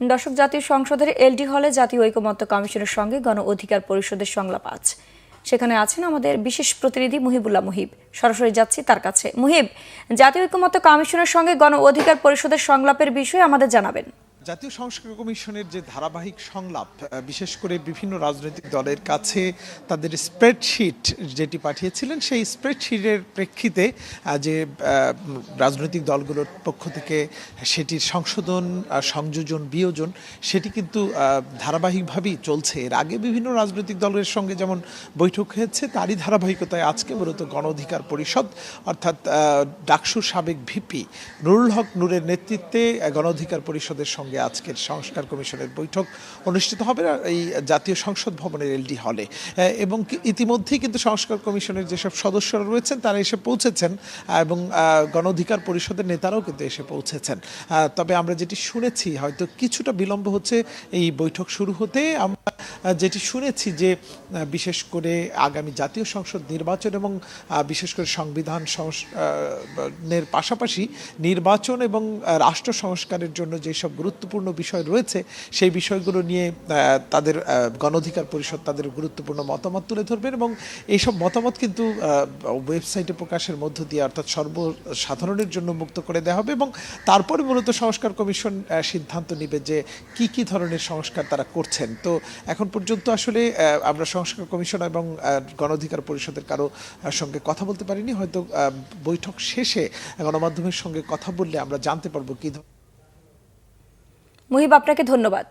দর্শক, জাতীয় সংসদের এলডি হলে জাতীয় ঐকমত্য কমিশনের সঙ্গে গণ অধিকার পরিষদের সংলাপ আজ। সেখানে আছেন আমাদের বিশেষ প্রতিনিধি মুহিবুল্লাহ মুহিব। সরাসরি যাচ্ছি তার কাছে। মুহিব, জাতীয় ঐকমত্য কমিশনের সঙ্গে গণ অধিকার পরিষদের সংলাপের বিষয়ে আমাদের জানাবেন। জাতীয় সংস্কার কমিশনের যে ধারাবাহিক সংলাপ, বিশেষ করে বিভিন্ন রাজনৈতিক দলের কাছে তাদের স্প্রেডশিট যেটি পাঠিয়েছিলেন, সেই স্প্রেডশিটের প্রেক্ষিতে যে রাজনৈতিক দলগুলোর পক্ষ থেকে সেটির সংশোধন, সংযোজন, বিয়োজন সেটি কিন্তু ধারাবাহিকভাবেই চলছে। এর আগে বিভিন্ন রাজনৈতিক দলের সঙ্গে যেমন বৈঠক হয়েছে, তারই ধারাবাহিকতায় আজকে মূলত গণ অধিকার পরিষদ অর্থাৎ ডাকসুর সাবেক ভিপি নুরুল হক নূরের নেতৃত্বে গণ অধিকার পরিষদের সঙ্গে আজকের সংস্কার কমিশনের বৈঠক অনুষ্ঠিত হবে এই জাতীয় সংসদ ভবনের এলডি হলে। এবং ইতিমধ্যেই কিন্তু সংস্কার কমিশনের যেসব সদস্যরা রয়েছেন তারা এসে পৌঁছেছেন এবং গণ অধিকার পরিষদের নেতারাও কিন্তু এসে পৌঁছেছেন। তবে আমরা যেটি শুনেছি, হয়তো কিছুটা বিলম্ব হচ্ছে এই বৈঠক শুরু হতে। আমরা যেটি শুনেছি যে বিশেষ করে আগামী জাতীয় সংসদ নির্বাচন এবং বিশেষ করে সংবিধান সংস্কারের পাশাপাশি নির্বাচন এবং রাষ্ট্র সংস্কারের জন্য যেসব গুরুত্বপূর্ণ বিষয় রয়েছে সেই বিষয়গুলো নিয়ে তাদের গণ অধিকার পরিষদ তাদের গুরুত্বপূর্ণ মতামত তুলে ধরবেন এবং এইসব মতামত কিন্তু ওয়েবসাইটে প্রকাশের মধ্য দিয়ে অর্থাৎ সর্বসাধারণের জন্য মুক্ত করে দেওয়া হবে এবং তারপরে মূলত সংস্কার কমিশন সিদ্ধান্ত নেবে যে কি কি ধরনের সংস্কার তারা করছেন। তো এখন পর্যন্ত আসলে আমরা সংস্কার কমিশন এবং গণ অধিকার পরিষদের কারো সঙ্গে কথা বলতে পারিনি। হয়তো বৈঠক শেষে গণমাধ্যমের সঙ্গে কথা বললে আমরা জানতে পারবো কি। মুহিব, আপনাকে ধন্যবাদ।